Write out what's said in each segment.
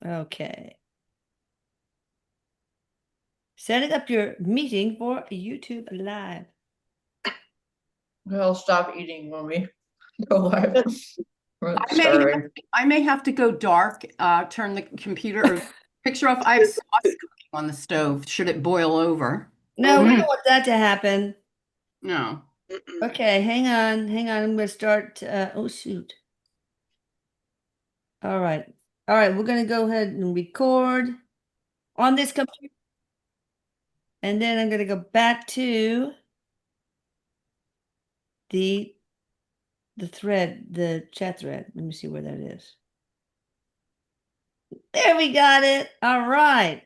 Okay. Setting up your meeting for YouTube Live. I'll stop eating when we go live. I may have to go dark, turn the computer or picture off. I have sauce cooking on the stove. Should it boil over? No, we don't want that to happen. No. Okay, hang on. I'm going to start. Oh, shoot. All right. We're going to go ahead and record on this computer. And then I'm going to go back to the thread, the chat thread. Let me see where that is. There we got it. All right.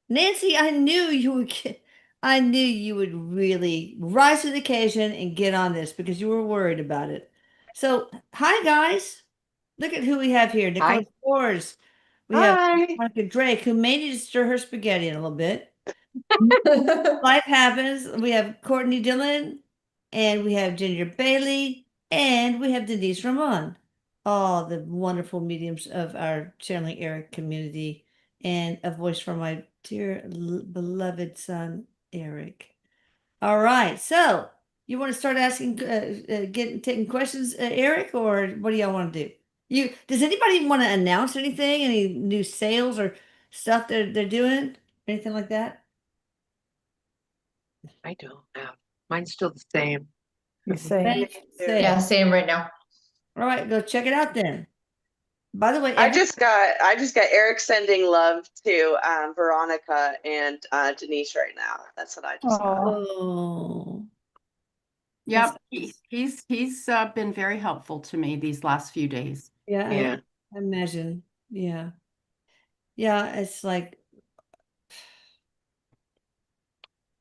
Nancy, I knew you would really rise to the occasion and get on this because you were worried about it. So, hi guys. Look at who we have here. Nicole Spores. We have Veronica Drake, who may need to stir her spaghetti in a little bit. Life happens. We have Courtney Dillon, and we have Ginger Bayley, and we have Denise Ramon. All the wonderful mediums of our channeling Erik community, and a voice from my dear beloved son, Erik. All right. So you want to start asking, taking questions, Erik, or what do y'all want to do? Does anybody want to announce anything? Any new sales or stuff they're doing? Anything like that? I don't know. Mine's still the same. Same. Yeah, same right now. All right, go check it out then. By the way, I just got Erik sending love to Veronica and Denise right now. That's what I just got. Oh. Yep, he's been very helpful to me these last few days. Yeah. I imagine. Yeah. Yeah, it's like,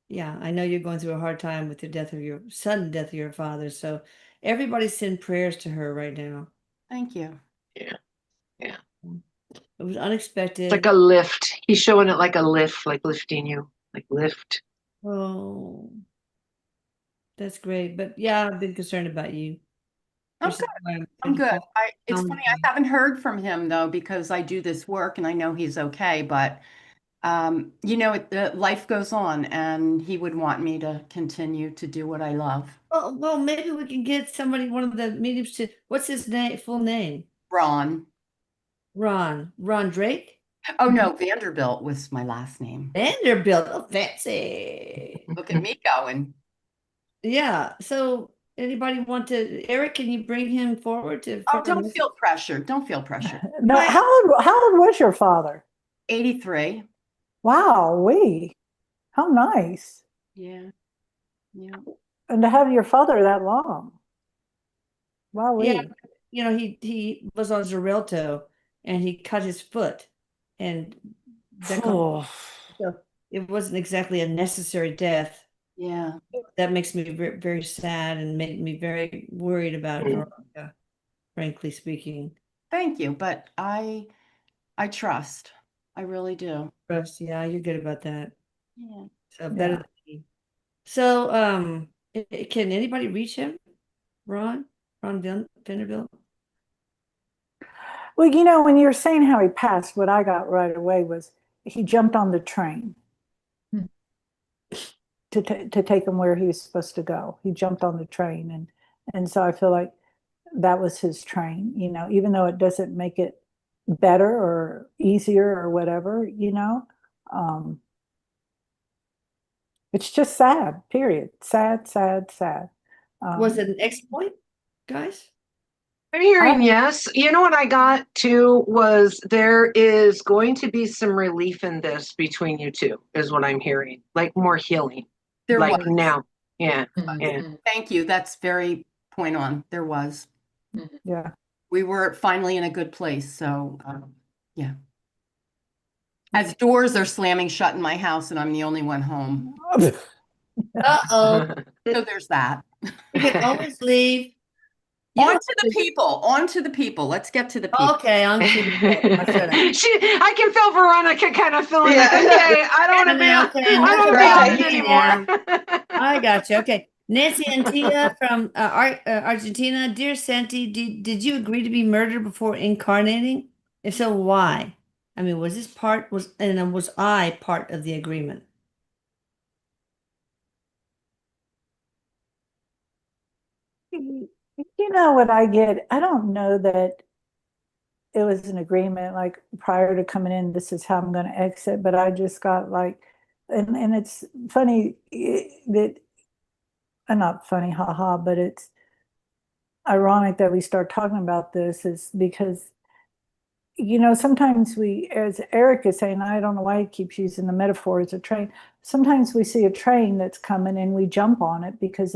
yeah, I know you're going through a hard time with the death of your sudden death of your father. So everybody send prayers to her right now. Thank you. Yeah. It was unexpected. It's like a lift. He's showing it like a lift, like lifting you, like lift. Oh, that's great. But yeah, I've been concerned about you. I'm good. I'm good. It's funny, I haven't heard from him though, because I do this work and I know he's okay, but life goes on and he would want me to continue to do what I love. Well, maybe we can get somebody, one of the mediums to, what's his name, full name? Ron Drake? Oh no, Vanderbilt was my last name. Vanderbilt. Oh, fancy. Look at me going. Yeah. So anybody want to, Erik, can you bring him forward to? Oh, don't feel pressure. Don't feel pressure. No, how old was your father? 83. Wow, how nice. Yeah. And to have your father that long. Wow. Yeah. He was on Xarelto and he cut his foot, and so it wasn't exactly a necessary death. Yeah. That makes me very, very sad and made me very worried about Veronica, frankly speaking. Thank you, but I trust. I really do. Trust, yeah, you're good about that. Yeah. So better than me. So, can anybody reach him? Ron Vanderbilt? Well, when you were saying how he passed, what I got right away was he jumped on the train to take him where he was supposed to go. He jumped on the train, and so I feel like that was his train. Even though it doesn't make it better or easier or whatever. It's just sad. Period. Sad. Was it an exploit, guys? I'm hearing yes. You know what I got too was there is going to be some relief in this between you two, is what I'm hearing. Like more healing. There like was. now. Yeah. Thank you. That's very point on. There was. Yeah. We were finally in a good place. So, yeah. As doors are slamming shut in my house and I'm the only one home. Uh-oh. So there's that. You can always leave. On to the people. Let's get to the people. Okay, on to the people. I can feel Veronica kind of feeling like, okay, I don't want to be anymore. I got you. Okay. Nancy and Tia from Argentina. Dear Santi, did you agree to be murdered before incarnating? If so, why? I mean, was I part of the agreement? You know what I get? I don't know that it was an agreement like prior to coming in, this is how I'm going to exit, but I just got like, and it's funny that, not funny, haha, but it's ironic that we start talking about this is because, sometimes we, as Erik is saying, I don't know why he keeps using the metaphor as a train. Sometimes we see a train that's coming and we jump on it because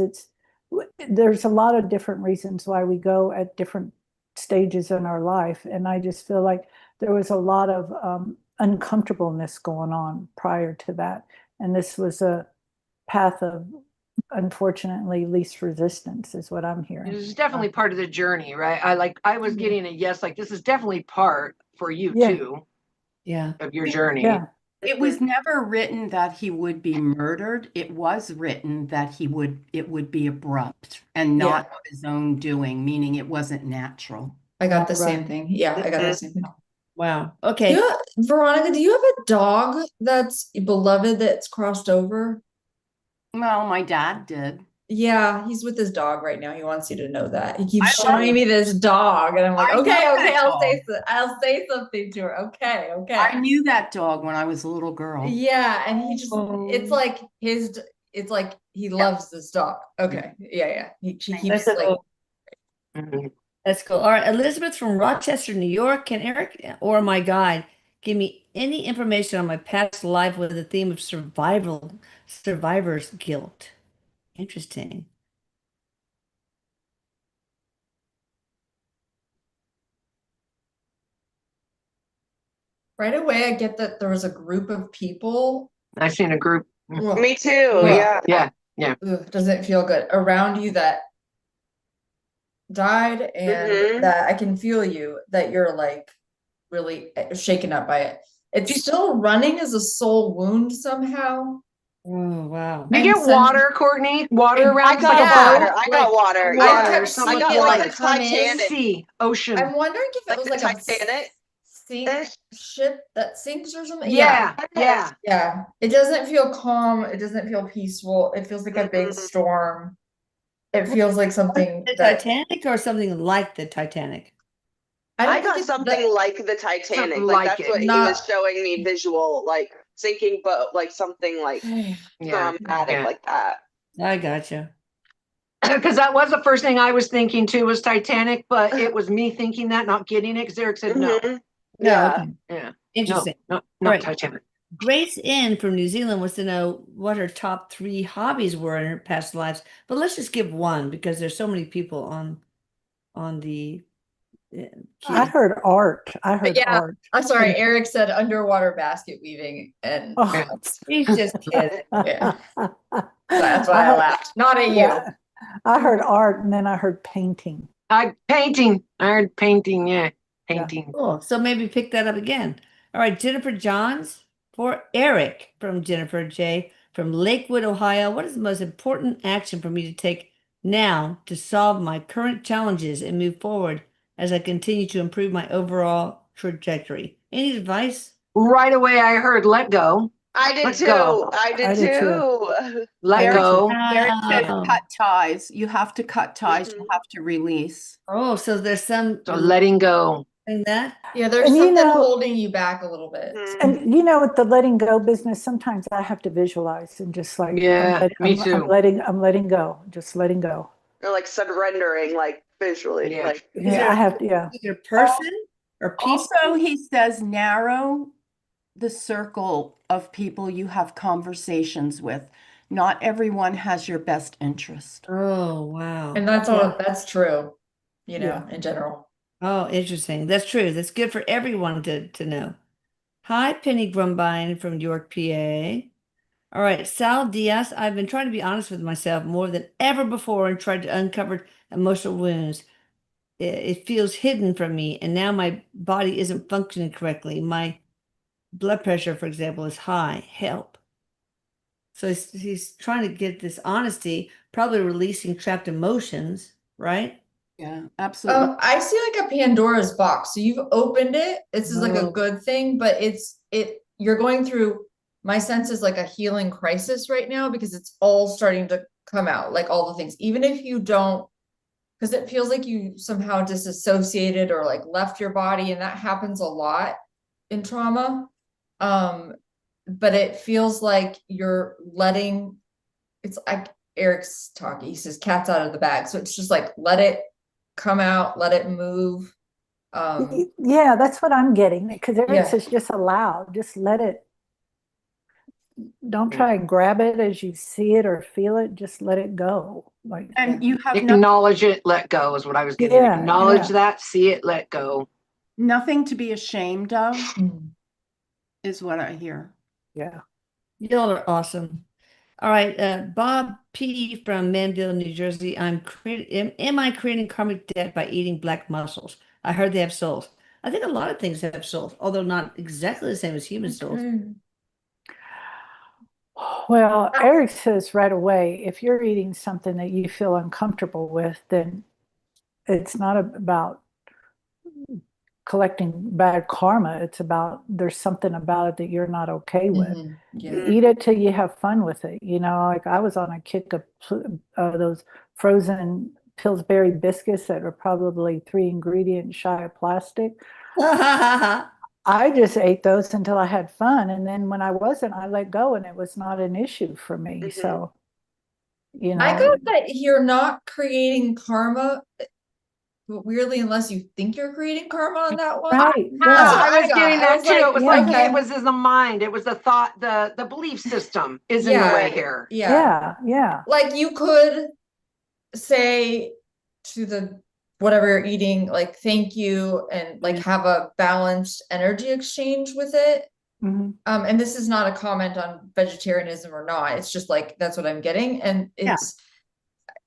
there's a lot of different reasons why we go at different stages in our life. And I just feel like there was a lot of uncomfortableness going on prior to that. And this was a path of, unfortunately, least resistance is what I'm hearing. This is definitely part of the journey, right? I was getting a yes, like this is definitely part for you Yeah. too Yeah. of your journey. Yeah. It was never written that he would be murdered. It was written that it would be abrupt and not of his own doing, meaning it wasn't natural. I got the same Right. thing. Yeah, I got the same thing. Wow. Okay. Veronica, do you have a dog that's beloved that's crossed over? Well, my dad did. Yeah, he's with his dog right now. He wants you to know that. He keeps I love showing me this dog, and I'm like, I okay, love okay, that I'll say something to her. Okay, okay. I knew that dog when I was a little girl. Yeah, and he just Oh. it's like he loves this dog. Okay. Yeah. She keeps That's like cool. Mhm. That's cool. All right, Elizabeth from Rochester, New York. Can Erik or my guide give me any information on my past life with the theme of survivor's guilt? Interesting. right away I get that there was a group of people. I've seen a group. Ugh, Me too. Ugh. Yeah. doesn't feel good around you that died, and Mhm. that I can feel you, that you're like really shaken up by it. It's still running as a soul wound somehow. Oh, wow. You And get send- water, Courtney? Water around I got like a water. boat? I got water. I Yeah. kept or something seeing got it like like the come in. Titanic. sea, ocean. I'm wondering if it Like was the like Titanic? sink ship that sinks or something. Yeah. Yeah. It doesn't feel calm. It doesn't feel peaceful. It feels like a big storm. It feels like something The that Titanic or something like the Titanic? I I don't think got it's something that, like the Titanic. Something Like like that's it. what he Not- was showing me visual, like sinking boat, like something like Yeah. dramatic Yeah. like that. I gotcha. Because that was the first thing I was thinking too, was Titanic, but it was me thinking that, not getting it, because Erik said no. Mhm. No, Yeah. okay. Yeah. No, Interesting. not Right. Titanic. Grace N from New Zealand wants to know what her top 3 hobbies were in her past lives. But let's just give one because there's so many people on the I heard art. Yeah. Art. I'm sorry, Erik said underwater basket weaving, and Oh. He's just kidding. Yeah. That's why I laughed. Not at you. Yeah, I heard art and then I heard painting. Painting. I heard painting. Yeah. Painting. Cool. So maybe pick that up again. All right, Jennifer Johns for Erik from Jennifer J. from Lakewood, Ohio. What is the most important action for me to take now to solve my current challenges and move forward as I continue to improve my overall trajectory? Any advice? Right away, I heard let go. I did Let too. go. I did I did too. Let Erik- go. Erik said Oh. cut ties. You have to cut ties. You Mhm. have to release. Oh, so there's some So letting go. in that. Yeah, there's And something holding you back a little bit. Mhm. And with the letting go business, sometimes I have to visualize and just like, Yeah, me too. I'm letting go, just letting go. Or like surrendering, like visually. Yeah. Like Is Yeah, there I have to, yeah. either person or people? Also, he says narrow the circle of people you have conversations with. Not everyone has your best interest. Oh, wow. And that's true, Yeah. in general. Oh, interesting. That's true. That's good for everyone to know. Hi, Penny Grumbine from York, PA. All right, Sal Diaz. I've been trying to be honest with myself more than ever before and tried to uncover emotional wounds. It feels hidden from me, and now my body isn't functioning correctly. My blood pressure, for example, is high. Help. So he's trying to get this honesty, probably releasing trapped emotions, right? Yeah, absolutely. I see like a Pandora's box. So you've opened it. This is like a Oh. good thing, but you're going through, my sense is like a healing crisis right now because it's all starting to come out, like all the things, even if you don't, because it feels like you somehow disassociated or like left your body, and that happens a lot in trauma. But it feels like you're letting, it's like Eric's talking, he says cat's out of the bag. So it's just like, let it come out, let it move. Yeah, that's what I'm getting, because Eric Yeah. says just allow, just let it. Don't try and grab it as you see it or feel it, just let it go. Like, And you have no, Acknowledge it, let go is what I was getting. Yeah, Acknowledge yeah. that, see it, let go. nothing to be ashamed of, Mhm. is what I hear. yeah. Y'all are awesome. All right, Bob P. from Manville, New Jersey. Am I creating karmic debt by eating black mussels? I heard they have souls. I think a lot of things have souls, although not exactly the same as human souls. Okay. Well, Eric says right away, if you're eating something that you feel uncomfortable with, then it's not about collecting bad karma. It's about there's something about it that you're not okay with. Mhm. Yeah. Eat it till you have fun with it. Like I was on a kick of those frozen Pillsbury biscuits that are probably 3 ingredients shy of plastic. I just ate those until I had fun. And then when I wasn't, I let go and it was not an issue for me. Mhm. So, I got that you're not creating karma, but weirdly, unless you think you're creating karma on that one. right. That's Yeah. what I was got. getting I that was too. It was like okay. it was in the mind. It was the thought, the belief system is in the Yeah. way here. Yeah. Yeah. Yeah. Like you could say to the whatever you're eating, like thank you, and like have a balanced energy exchange with it. Mhm. And this is not a comment on vegetarianism or not. It's just like that's what I'm getting, and it's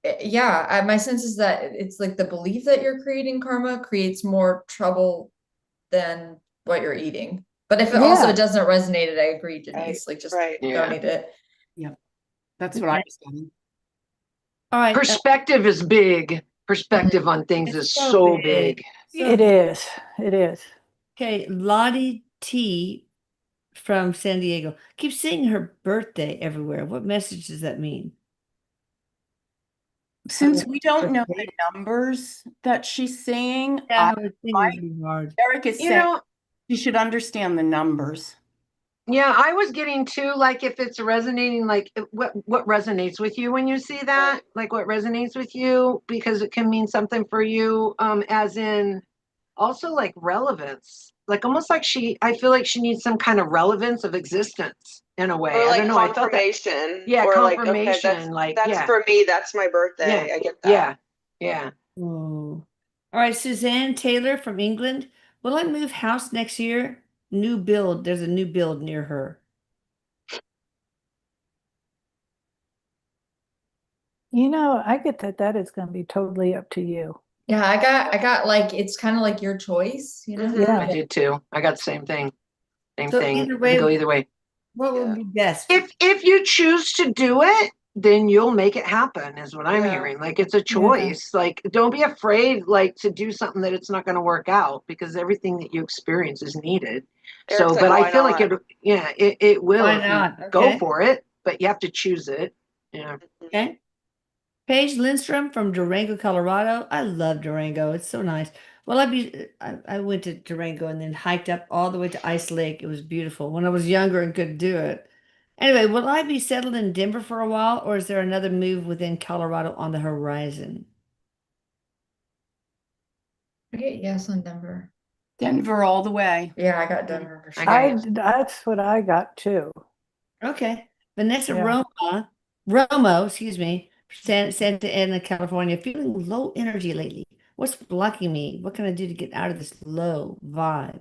my sense is that it's like the belief that you're creating karma creates more trouble than what you're eating. But if it also Yeah. doesn't resonate, I agree, Denise. Like just Right. Yeah. don't eat it. That's what I was getting. All right. Perspective is big. Perspective on things It's is so so big. big. So It is. It is. Okay, Lottie T from San Diego. Keep seeing her birthday everywhere. What message does that mean? Since we don't know the numbers that she's saying, Yeah, I think it would be hard. Eric is You saying know, you should understand the numbers. yeah, I was getting too, like if it's resonating, like what resonates with you when you see that, like what resonates with you, because it can mean something for you, as in also like relevance, like almost like I feel like she needs some kind of relevance of existence in a way. Or I like don't know. I felt that. confirmation. Yeah, Or like, okay, confirmation. that's for me. That's my birthday. Yeah, I get that. yeah. Oh. All right, Suzanne Taylor from England. Will I move house next year? New build. There's a new build near her. I get that is going to be totally up to you. Yeah, I got like it's kind of like your choice, you know? Mhm. Yeah. I did too. I got the same thing. Same So thing. either It can go way, either way. what would be best? If you choose to do it, then you'll make it happen, is what I'm Yeah. hearing. Like it's a choice. Like don't be afraid like to do something that it's not going to work out, because everything that you experience is needed. Eric's So, like, but I why feel like not? it will Why if you not? go Okay. for it, but you have to choose it. Yeah. Okay. Paige Lindstrom from Durango, Colorado. I love Durango. It's so nice. Well, I went to Durango and then hiked up all the way to Ice Lake. It was beautiful when I was younger and could do it. Anyway, will I be settled in Denver for a while, or is there another move within Colorado on the horizon? I get yes on Denver. Denver all the way. Yeah, I got Denver for sure. That's what I got too. Okay. Vanessa Yeah. Romo, excuse me, Santa Ana, California. Feeling low energy lately. What's blocking me? What can I do to get out of this low vibe?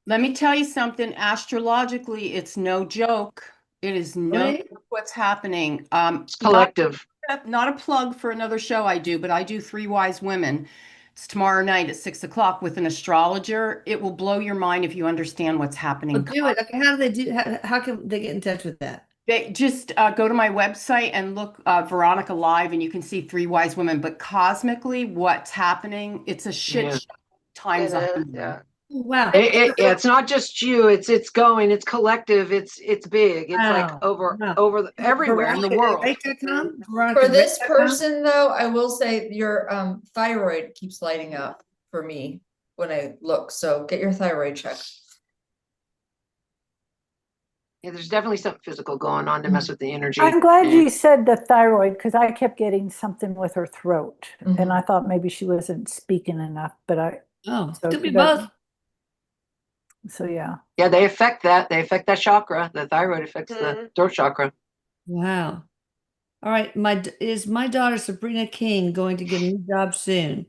Let me tell you something. Astrologically, it's no joke. It is no Really? joke what's happening. It's collective. Not a plug for another show I do, but I do Three Wise Women. It's tomorrow night at 6 o'clock with an astrologer. It will blow your mind if you understand what's happening. Well, do it. Okay, how do they do? How can they get in touch with that? They just go to my website and look Veronica live, and you can see three wise women. But cosmically, what's happening? It's a shit Yeah. show times It is, 100. Yeah. Wow. It's not just you, it's going, it's collective, it's big. It's like Wow. over Wow. everywhere in the world. Veronica.com? For Veronica this Drake.com? person though, I will say your thyroid keeps lighting up for me when I look. So get your thyroid checked. Yeah, there's definitely something physical going on to mess with the energy. I'm glad Yeah. you said the thyroid because I kept getting something with her throat, and Mhm. I thought maybe she wasn't speaking enough. But Oh, so could be that- both. So yeah, Yeah, they affect that. They affect that chakra. The thyroid affects the throat chakra. Wow. All right. Is my daughter Sabrina King going to get a new job soon?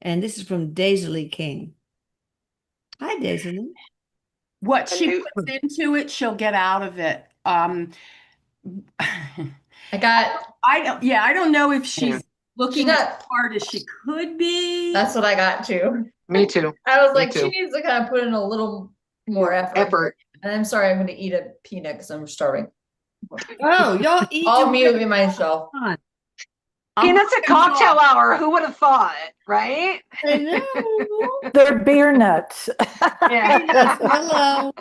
And this is from Daisley King. Hi, Daisley. What And she who- puts into it, she'll get out of it. I got, I don't know if she's Yeah. looking She as got- hard as she could be. that's what I got too. Me too. I was Me like, she too. needs to kind of put in a little more effort. And I'm sorry, I'm going to eat a peanut because I'm starving. Oh, y'all eat I'll your mute myself. on. Peanuts at cocktail hour. Who would have thought, right? I know. they're beer nuts. Yeah. Hello.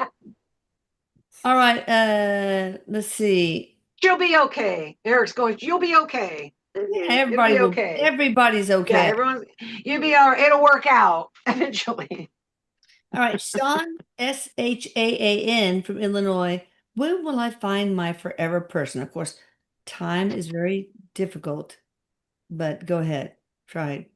All right. Let's see. She'll be okay. Eric's going, you'll be okay. Mhm. Everybody You'll will. be okay. Everybody's Yeah, okay. everyone's, you'll be all right. It'll work out eventually. All right. Sean Shaan from Illinois. When will I find my forever person? Of course, time is very difficult, but go ahead. Try it.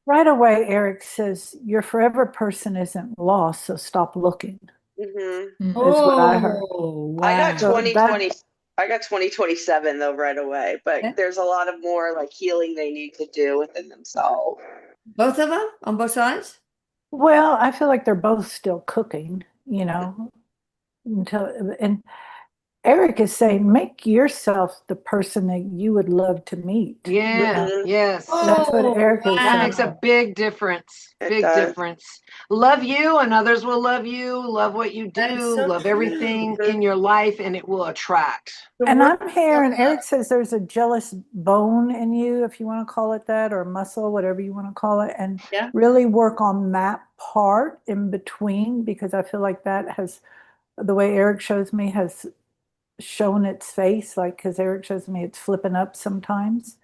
Right away, Eric says, your forever person isn't lost, so stop looking. Mhm. Mm. Is what I heard. Oh, I got wow. So 2020. I got 2027 though right away, but Okay. there's a lot of more like healing they need to do within themselves. Both of them on both sides? Well, I feel like they're both still cooking, and Eric is saying, make yourself the person that you would love to meet. Yeah, Mhm. yes. That's what Eric is That saying. makes a big difference. It Big does. difference. Love you and others will love you. Love what you That is do. so Love true. everything in your life and it will attract. And I'm hearing Eric says there's a jealous bone in you, if you want to call it that, or muscle, whatever you want to call it, and Yeah. really work on that part in between, because I feel like that has, the way Eric shows me, has shown its face, like, because Eric shows me it's flipping up sometimes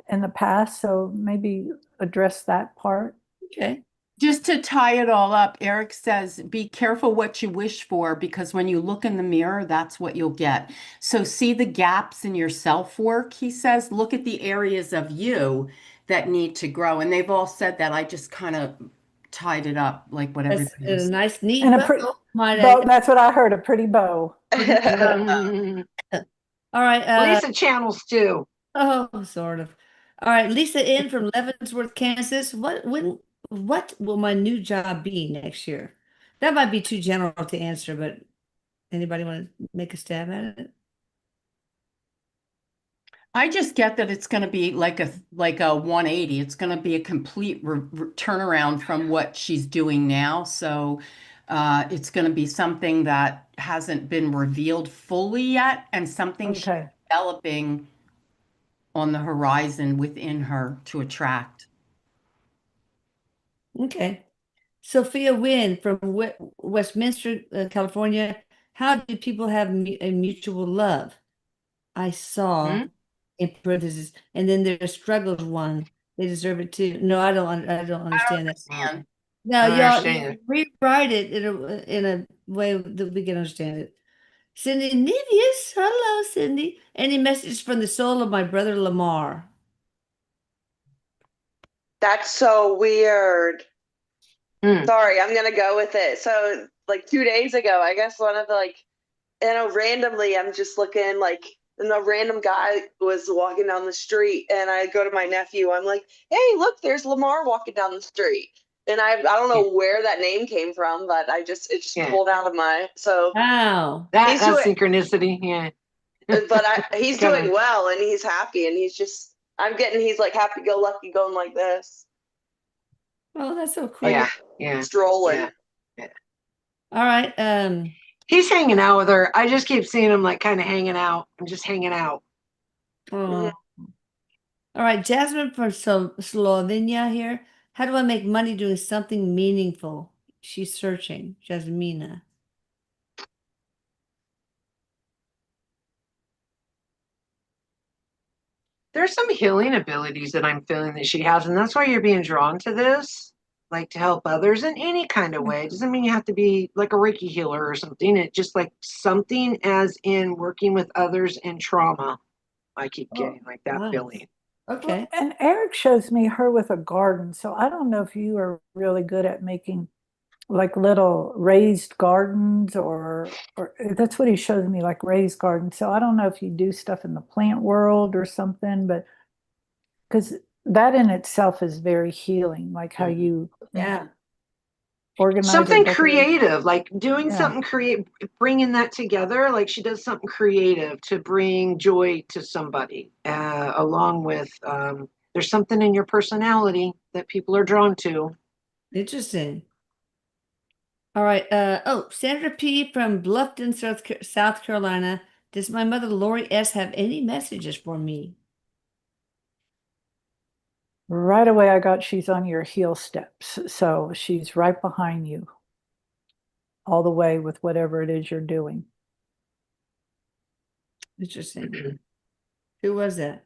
in the past. So maybe address that part. Okay. Just to tie it all up, Eric says, be careful what you wish for because when you look in the mirror, that's what you'll get. So see the gaps in your self-work, he says. Look at the areas of you that need to grow. And they've all said that. I just kind of tied it up like what That's everybody a was. nice, neat And a bow, pretty might bow, I- that's what I heard, a pretty bow. All right. Lisa channels too. Oh, sort of. All right. Lisa in from Leavenworth, Kansas. What will my new job be next year? That might be too general to answer, but anybody want to make a stab at it? I just get that it's going to be like a 180. It's going to be a complete turnaround from what she's doing now. So it's going to be something that hasn't been revealed fully yet and something she's Okay. developing on the horizon within her to attract. Okay. Sophia Wynn from Westminster, California. How do people have a mutual love? I saw in parentheses, and then there's struggles one. They deserve it too. No, I don't understand that. And No, I don't y'all understand. rewrite it in a way that we can understand it. Cindy Nivius, hello, Cindy. Any message from the soul of my brother Lamar? That's so weird. Hmm. Sorry, I'm gonna go with it. So like 2 days ago, I guess one of the randomly I'm just looking and a random guy was walking down the street and I go to my nephew, I'm like, hey, look, there's Lamar walking down the street. And I don't know where that name came from, but it just pulled out of my Wow. He's That's doing- synchronicity. Yeah. but he's Kinda. doing well and he's happy and he's like happy go lucky going like this. Oh, that's so cool. Yeah. Yeah. Strolling. Yeah. All right. He's hanging out with her. I just keep seeing him like kind of hanging out and just hanging out. Oh. All right, Jasmine from Slovenia here. How do I make money doing something meaningful? She's searching. Jasmina. There's some healing abilities that I'm feeling that she has, and that's why you're being drawn to this, like to help others in any kind of way. It doesn't mean you have to be like a Reiki healer or something. It just like something as in working with others in trauma. I keep getting like that nice. feeling. Okay. And Erik shows me her with a garden. So I don't know if you are really good at making like little raised gardens or that's what he shows me, like raised gardens. So I don't know if you do stuff in the plant world or something, but because that in itself is very healing, like how you Yeah. organize or Something decorate. creative, like doing Yeah. something creative, bringing that together. Like she does something creative to bring joy to somebody, along with, there's something in your personality that people are drawn to. Interesting. All right. Oh, Sandra P. from Bluffton, South Carolina. Does my mother, Lori S., have any messages for me? Right away, I got she's on your heel steps. So she's right behind you all the way with whatever it is you're doing. Interesting. Who was that?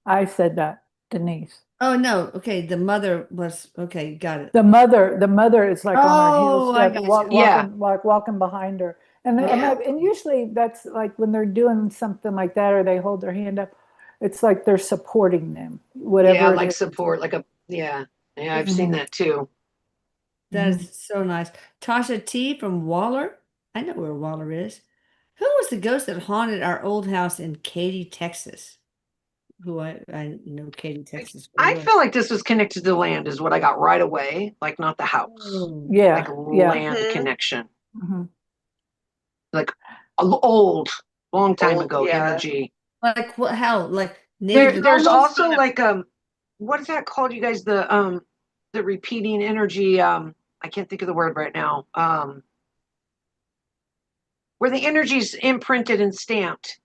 I said that, Denise. Oh, no. Okay. The mother was, okay. Got it. The mother is like on her heel Oh, I step, got you. Yeah. walking behind her. And usually that's like when they're doing something like that or they hold their hand up, it's like they're supporting them, whatever Yeah, it like is. support, like I've seen that too. That is so nice. Tasha T. from Waller. I know where Waller is. Who was the ghost that haunted our old house in Katy, Texas? Who I know Katy, Texas. I very well. feel like this was connected to land is what I got right away, like not the house, Oh, Yeah, like yeah. land Mhm. connection, Mhm. like old, long time Old, ago yeah. energy. like what? How? Like Native? There's almost also like what is that called, you guys? The repeating energy. I can't think of the word right now. Where the energy's imprinted and stamped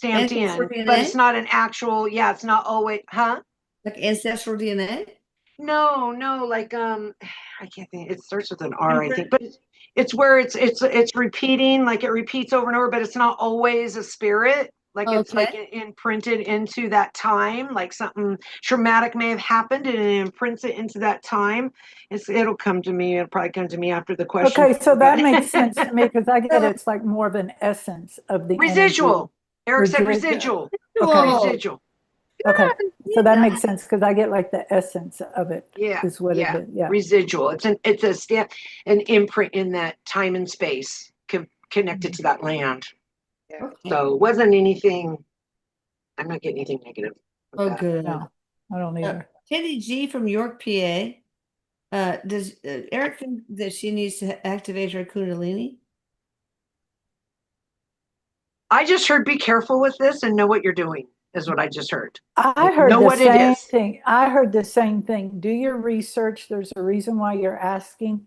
Ancestral in, but it's DNA? not an actual. Yeah, it's not always. Huh? Like ancestral DNA? No, like I can't think. It starts with an R, I think, Imprint? but it's where it's repeating, like it repeats over and over, but it's not always a spirit. Like it's like Okay. imprinted into that time, like something traumatic may have happened and it imprints it into that time. It'll come to me. It'll probably come to me after the question. Okay, so that makes sense to me because I get it's like more of an essence of the energy. Residual. Eric said Residual. residual. Okay. Residual. Okay, so that makes sense because I get like the essence of it Yeah, is what it is. Yeah. Residual. It's a stamp, an imprint in that time and space connected to that land. Okay. So it wasn't anything. I'm not getting anything negative. with Oh, that. good. No, I don't either. Kitty G from York, PA. Does Eric think that she needs to activate her Kundalini? I just heard be careful with this and know what you're doing, is what I just heard. I heard know the what it same is. thing. I heard the same thing. Do your research. There's a reason why you're asking.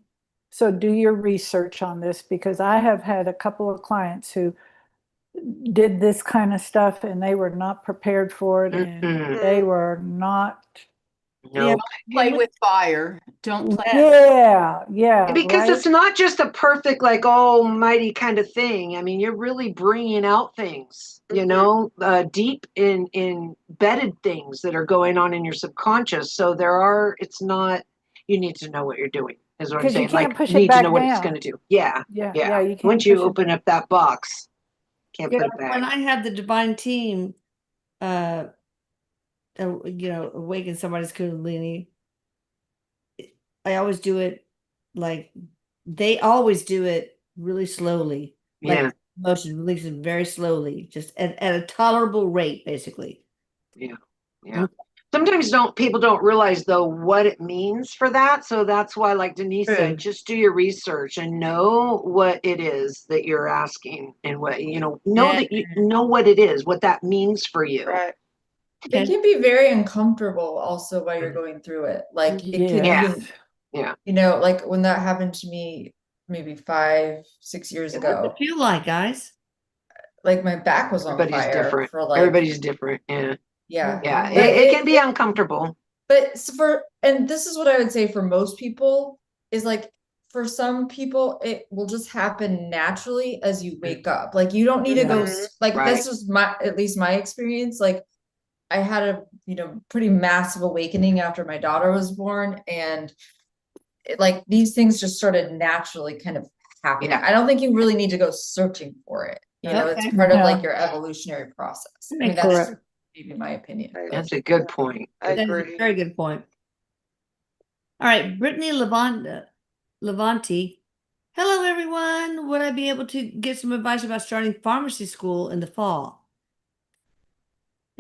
So do your research on this because I have had a couple of clients who did this kind of stuff and they were not prepared for it and Mm-mm. they were not. No. Play with fire. Don't play. Yeah, Because right? it's not just a perfect, like almighty kind of thing. I mean, you're really bringing out things, you know, deep in embedded things that are going on in your subconscious. So it's not, you need to know what you're doing, is what I'm Because you saying. can't Like, push you it need to back know what it's down. going to do. Yeah. Yeah, you can't Once you push it open up that box, can't Yeah, put it back. when I have the divine team, awaken somebody's Kundalini, I always do it like they always do it really slowly. Yeah. Like motion releases very slowly, just at a tolerable rate, basically. Yeah. Sometimes people don't realize though what it means for that. So that's why, like Denise True. said, just do your research and know what it is that you're asking and what that you know what it is, what that means for you. Right. Okay. It can be very uncomfortable also while you're going through it. Like it could Yeah. even, like when that happened to me maybe 5-6 years What's it ago. feel like, guys? Like my back was on Everybody's fire different. for like, Everybody's different. Yeah. yeah. Yeah. But It can be uncomfortable. But and this is what I would say for most people is like, for some people, it will just happen naturally as you wake up. Like you don't need to go, Mhm. like, Right. this is at least my experience. Like I had a, pretty massive awakening after my daughter was born. And like these things just started naturally kind of happening. Yeah. I don't think you really need to go searching for it. It's Okay. part of No. like your evolutionary process. I mean, that's Correct. maybe my opinion. Right. That's a good point. I That is a agree. very good point. All right, Brittany Levanti. Hello, everyone. Would I be able to get some advice about starting pharmacy school in the fall?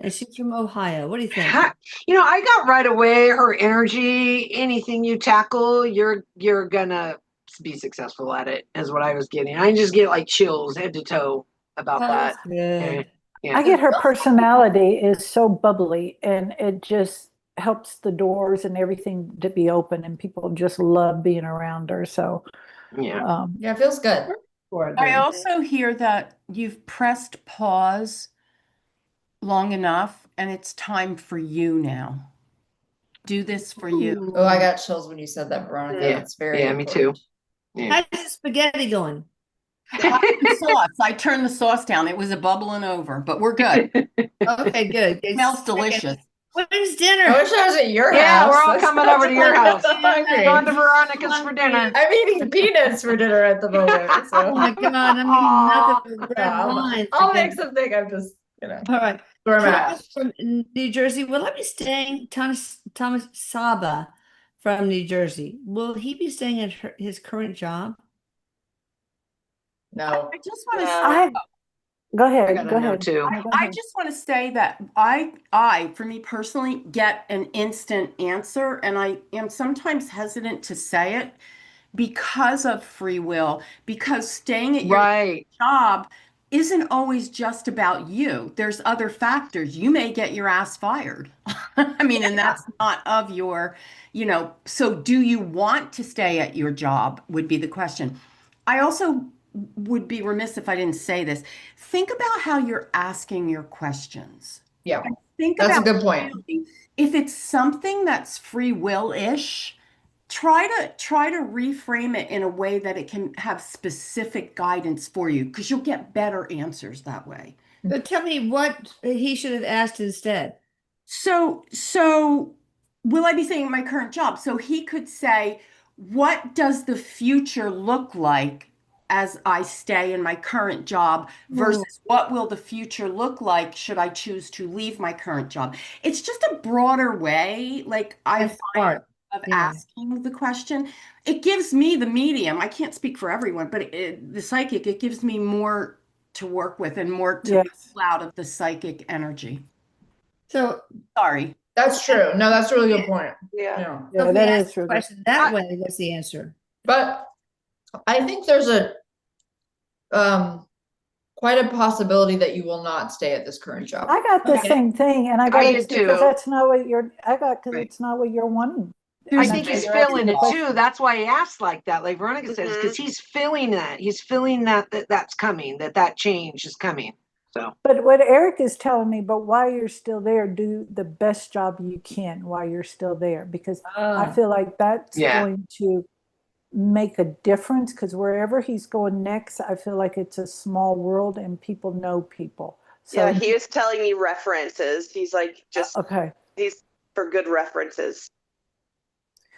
And she's from Ohio. What do you think? I got right away her energy. Anything you tackle, you're gonna be successful at it, is what I was getting. I just get like chills head to toe about Oh, that. that's good. Yeah. I get her personality is so bubbly and it just helps the doors and everything to be open and people just love being around her. So, Yeah. Yeah, it feels good. For it, I Brittany. also hear that you've pressed pause long enough and it's time for you now. Do this for you. Oh, I got chills when you said that, Veronica. Yeah. That's very Yeah, me too. important. Yeah. How's the spaghetti going? The sauce. I turned the sauce down. It was a bubbling over, but we're good. Okay, good. It smells delicious. When's I dinner? wish I was at your Yeah, house. we're all That coming sounds over to your house. hungry. Going to Veronica's for dinner. I'm eating peanuts for dinner at the moment. Oh So my God, I'm eating nothing but red Yeah, wine. I'll make something. I'm just, All right. where I'm Thomas at. from New Jersey. Will I be staying? Thomas Saba from New Jersey. Will he be staying at his current job? No. I just want to No. say, go I ahead. gotta Go know ahead. too. No, go I ahead. just want to say that I, for me personally, get an instant answer, and I am sometimes hesitant to say it because of free will, because staying at your Right. job isn't always just about you. There's other factors. You may get your ass fired. I mean, and that's not of your, so do you want to stay at your job would be the question. I also would be remiss if I didn't say this. Think about how you're asking your questions. Yeah. Think That's a about good point. really, if it's something that's free will-ish, try to reframe it in a way that it can have specific guidance for you, because you'll get better answers that way. But tell me what he should have asked instead. So will I be staying at my current job? So he could say, what does the future look like as I stay in my current job versus what will the future look like should I choose to leave my current job? It's just a broader way, like I That's find, smart. of Yeah. asking the question. It gives me, the medium, I can't speak for everyone, but the psychic, it gives me more to work with and more to Yes. pull out of the psychic energy. So, Sorry. That's true. No, that's a really good point. Yeah. Yeah. so Yeah, if we that ask is the true. question that way, what's the answer? But I think there's a quite a possibility that you will not stay at this current job. I got the Okay. same thing, and I got I this did because too. that's not what because Right. it's not what you're wanting. I There's think a he's bigger feeling it question. too. That's why he asked like that, like Veronica says, because he's feeling that. He's feeling that's coming, that change is coming. So But what Eric is telling me, but while you're still there, do the best job you can while you're still there, because I feel like that's Yeah. going to make a difference, because wherever he's going next, I feel like it's a small world and people know people. So Yeah, he was telling me references. He's like just okay. he's for good references.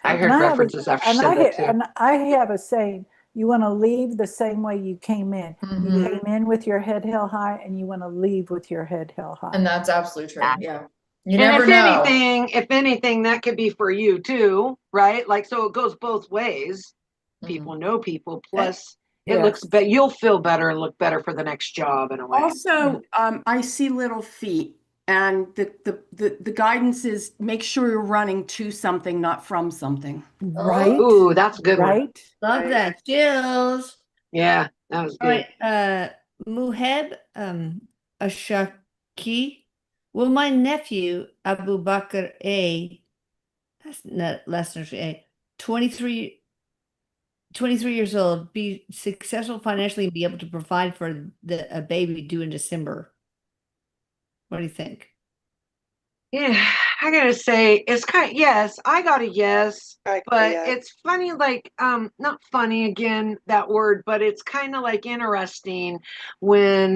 I heard And I have references after and she said that too. and I have a saying, you want to leave the same way you came in. Mhm. You came in with your head held high, and you want to leave with your head held high. And that's absolutely true. Yeah. You And never if know. if anything, that could be for you too, right? Like, so it goes both ways. Mhm. People know people, plus it Yes. looks better. You'll feel better and look better for the next job in a way. Also, I see little feet, and the guidance is make sure you're running to something, not from something. Right? Ooh, that's a good one. Right? Love that. Chills. Yeah, that was All good. right. Muheb Ashaki. Will my nephew Abu Bakr A, that's not less than A, 23 23 years old, be successful financially and be able to provide for a baby due in December. What do you think? Yeah, I gotta say it's yes, I got a yes, but Yeah. it's funny, like not funny again, that word, but it's kind of like interesting when,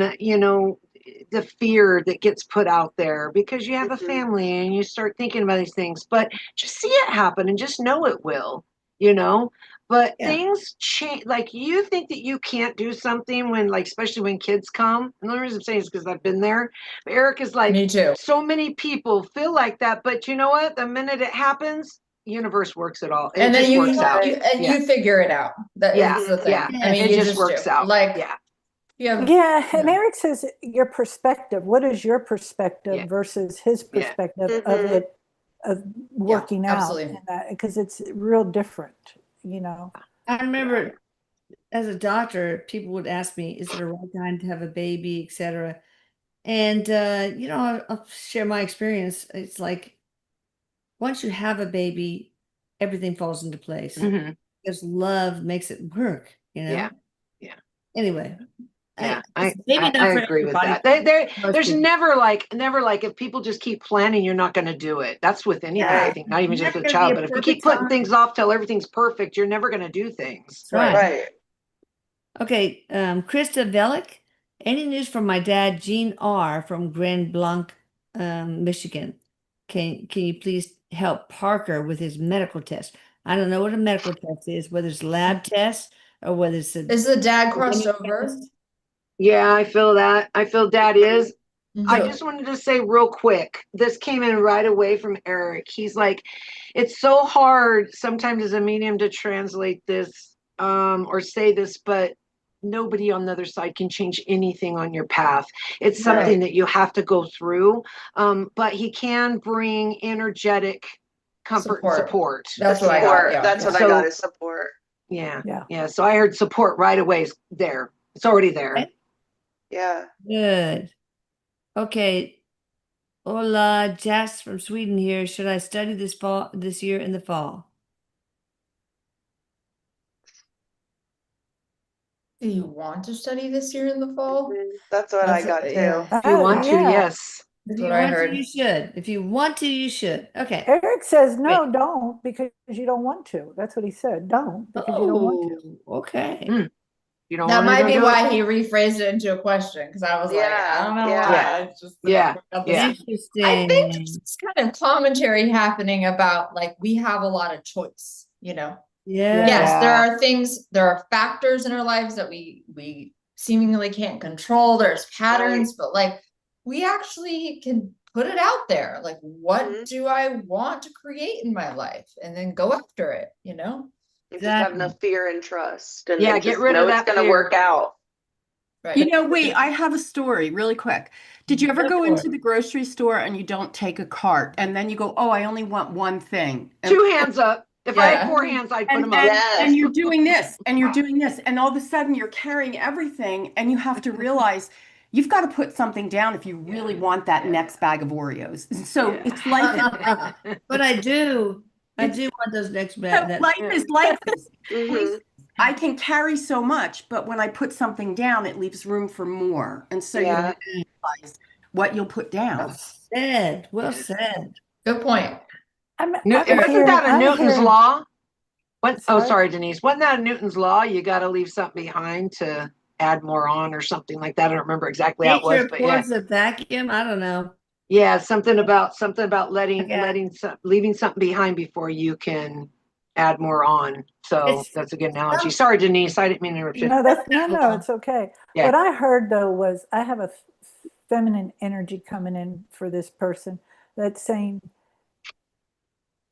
the fear that gets put out there because you have a Mhm. family and you start thinking about these things, but just see it happen and just know it will, you know. But Yeah. things change. Like you think that you can't do something when, like, especially when kids come. And the only reason I'm saying is because I've been there. But Erik is like, Me too. so many people feel like that, but you know what? The minute it happens, universe works it all. It And then just works out. you figure it out. That Yeah, is the thing. yeah. I mean, It you just just works do. out. Like, Yeah, you have, Yeah, and Yeah. Erik says your perspective. What is your perspective Yeah. versus his Yeah. perspective of Mhm. it, of working out, absolutely. and that because it's real different, you know. I remember as a doctor, people would ask me, is it a right time to have a baby, etc. And, I'll share my experience. It's like once you have a baby, everything falls into place hmm because love makes it work, yeah, yeah, Anyway, yeah. it's maybe I not for agree with everybody. that. Most There's people. never like if people just keep planning, you're not going to do it. That's with anything, I Yeah, think, not even just never with a gonna be child. a But if you perfect keep putting time. things off till everything's perfect, you're never going to do things. That's right. Right. Okay, Krista Velik, any news from my dad, Gene R. from Grand Blanc, Michigan? Can you please help Parker with his medical test? I don't know what a medical test is, whether it's lab test or whether it's a Is the dad crossed genetic over? test. Yeah, I feel that. I feel that is. I So- just wanted to say real quick, this came in right away from Erik. He's like, it's so hard sometimes as a medium to translate this or say this, but nobody on the other side can change anything on your path. It's something Right. that you have to go through. But he can bring energetic comfort and support. That's what I got. Support. Yeah. That's what I So- got is support. Yeah. Yeah. Yeah. So I heard support right away there. It's already there. Okay. Yeah. Good. Okay. Hola, Jess from Sweden here. Should I study this year in the fall? Do you want to study this year in the fall? That's what I That's- got too. yeah. If you want to, Yeah. yes. If That's you what I want to, heard. you should. If you want to, you should. Okay. Erik says no, don't, because you don't want to. That's what he said. Don't, because you don't want to. Oh, okay. Mm. You don't That want to might go be do why it? he rephrased it into a question because I was like, I don't know Yeah. why. It's just Yeah. Yeah. Interesting. I think there's this kind of commentary happening about like we have a lot of choice, Yeah. Yes, there are things, there are factors in our lives that we seemingly can't control. There's patterns, but like we actually can put it out there. Like, what Mhm. do I want to create in my life? And then go after it, You just have Exactly. enough fear and trust, and Yeah, then get just rid know of it's that gonna fear. work out. Right. Wait, I have a story really quick. Did you ever Go go for into it. the grocery store and you don't take a cart and then you go, oh, I only want one thing? Two hands up. If I Yeah. had four hands, I'd put And, them and, up. Yes. and you're doing this and you're doing this, and all of a sudden you're carrying everything, and you have to realize you've got to put something down if you really want that next bag of Oreos. So Yeah. it's life. But I do want those next So bag. life is like this. Mhm. I can carry so much, but when I put something down, it leaves room for more. And so you Yeah. realize what you'll put down. Said. Well said. Good point. I'm Wasn't that a I'm Newton's hearing- law? Oh, Sorry? sorry, Denise. Wasn't that a Newton's law? You got to leave something behind to add more on or something like that. I don't remember exactly how it was, Nature but yeah. abhors a vacuum. I don't know. Yeah, something about Okay. leaving something behind before you can add more on. So It's- that's a good analogy. Sorry, Denise. I didn't mean to interrupt you. No, no, it's okay. Yeah. What I heard though was I have a feminine energy coming in for this person that's saying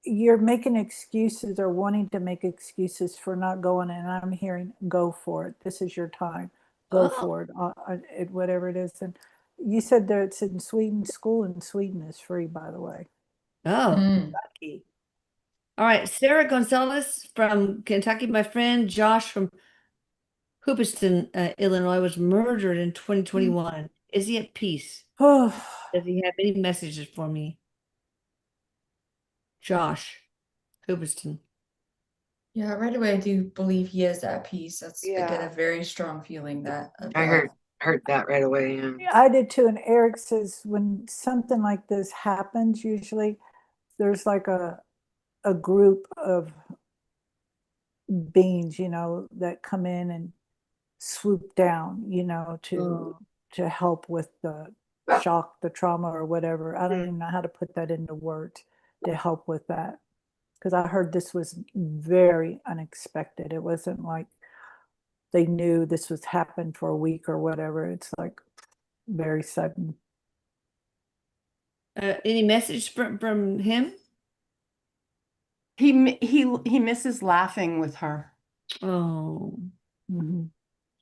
you're making excuses or wanting to make excuses for not going, and I'm hearing go for it. This is your time. Go Oh. for it, whatever it is. And you said that it's in Sweden. School in Sweden is free, by the way. Oh, Mm. lucky. All right. Sarah Gonzalez from Kentucky. My friend Josh from Hoopiston, Illinois, was murdered in 2021. Is he at peace? Oh, Does he have any messages for me? Josh Hoopiston. Yeah, right away I do believe he is at peace. That's I get Yeah. a very strong feeling that I heard that right away. Yeah. Yeah, I did too. And Eric says when something like this happens, usually there's like a group of beings, that come in and swoop down, Oh. to help with the shock, the trauma, or whatever. I don't even know how to put that into words to help with that. Because I heard this was very unexpected. It wasn't like they knew this was happened for a week or whatever. It's like very sudden. Any message from him? He misses laughing with her. Oh, Mhm.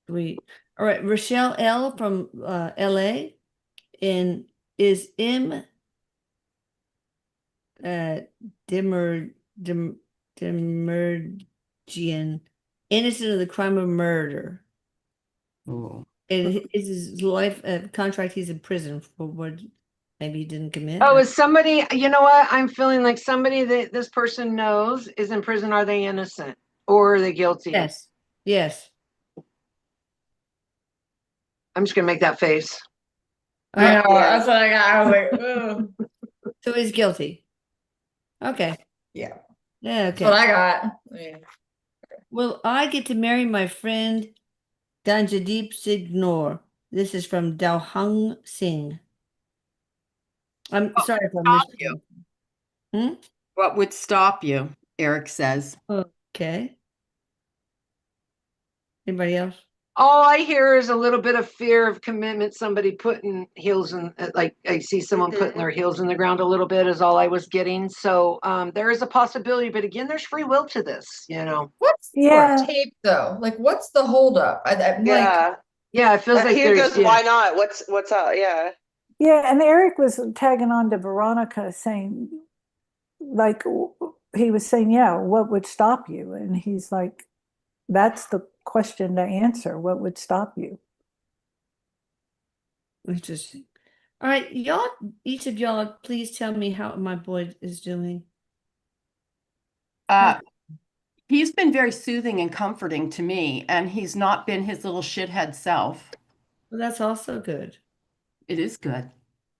sweet. All right, Rochelle L from LA, and is M Dimmer Demergian innocent of the crime of murder? Ooh. And is his life contract? He's in prison for what maybe he didn't commit. Oh, is somebody, you know what? I'm feeling like somebody that this person knows is in prison. Are they innocent or are they guilty? Yes, yes. I'm just gonna make that face. I know. Yeah. That's what I got. I was like, ugh. So he's guilty. Okay. Yeah. Yeah. That's what Okay. I got. Yeah. Well, I get to marry my friend Danjadeep Signor. This is from Dalhung Singh. I'm sorry if I stop you. mispronounced. What would stop you? Eric says. Okay. Anybody else? All I hear is a little bit of fear of commitment. Somebody putting heels in, like I see someone putting their heels in the ground a little bit is all I was getting. So there is a possibility, but again, there's free will to this, What's Yeah. for tape though? Like, what's the holdup? I'm like, Yeah. Yeah, it feels like He there's, goes, why not? What's up? Yeah. Yeah, and Eric was tagging on to Veronica saying, like, he was saying, yeah, what would stop you? And he's like, that's the question to answer. What would stop you? Interesting. All right, y'all, each of y'all, please tell me how my boy is doing. He's been very soothing and comforting to me, and he's not been his little shithead self. Well, that's also good. It is good.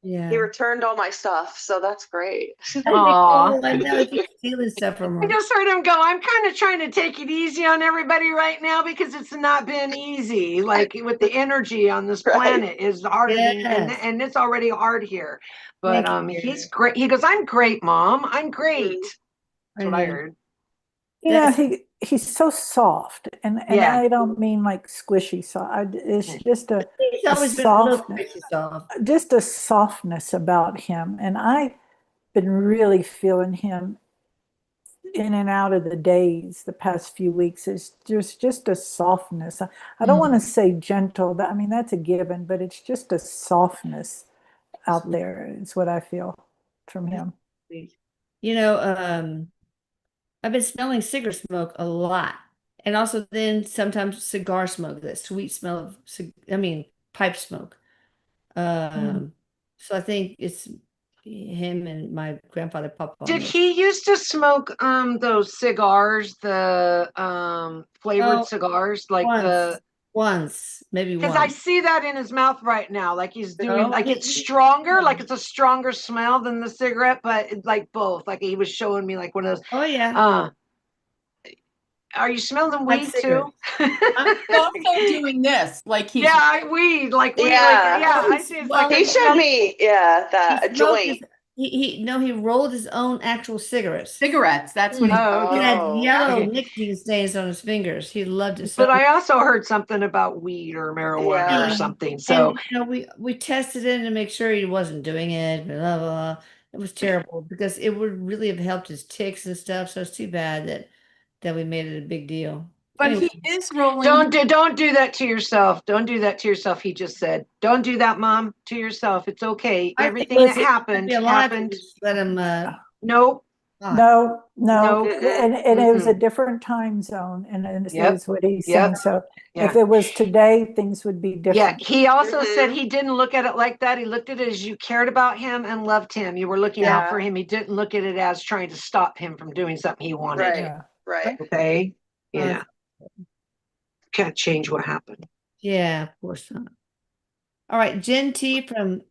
Yeah. He returned all my stuff, so that's great. Aw. Oh, I know. I keep stealing stuff from I her. just heard him go, I'm kind of trying to take it easy on everybody right now because it's not been easy. Like with the energy on this Right. planet is harder than, Yes. and it's already hard here. But Thank you, he's Erik. great. He goes, I'm great, Mom. I'm great. That's what I know. heard. He's so soft, and Yeah. I don't mean like squishy soft. It's just He's always been a little softness, crazy soft. just a softness about him. And I've been really feeling him in and out of the days the past few weeks. There's just a softness. I don't want to say gentle. I mean, that's a given, but it's just a softness out there. Is what I feel from him. You know, I've been smelling cigarette smoke a lot. And also then sometimes cigar smoke, that sweet smell of, pipe smoke. So I think it's him and my grandfather Papa. Did he used to smoke those cigars, the flavored Oh, cigars, like maybe because I once. see that in his mouth right now, like he's doing, No, like it's stronger, like it's a stronger smell than the cigarette, but it's like both. Like he was showing me like one of those. Oh yeah. Are you smelling Like weed cigarettes. too? I'm also doing this, like he's Yeah, weed, like weed, Yeah. like yeah. I see it's like Well, He showed me, a He smoked joint. he rolled his own actual cigarettes. cigarettes. That's what he's Oh, He okay. had Oh. yellow Okay. nicotine stains on his fingers. He loved it so But I also heard something about weed or marijuana Yeah. or something. So and we tested it to make sure he wasn't doing it, blah, blah, blah. It was terrible because it would really have helped his tics and stuff. So it's too bad that we made it a big deal. but Anyway, he is rolling. don't do that to yourself. Don't do that to yourself. He just said, don't do that, Mom, to yourself. It's okay. I Everything think that he'd happened be alive if we happened. just let him Nope. talk. No, Nope. and it was a different time zone, and Yep. is what he's Yep. saying. So Yeah. if it was today, things would be Yeah. different. He also said he didn't look at it like that. He looked at it as you cared about him and loved him. You were looking out Yeah. for him. He didn't look at it as trying to stop him from doing something he wanted. Right. Yeah. Right. Okay? Yeah. Can't change what happened. Yeah, of course not. All right, Jen T from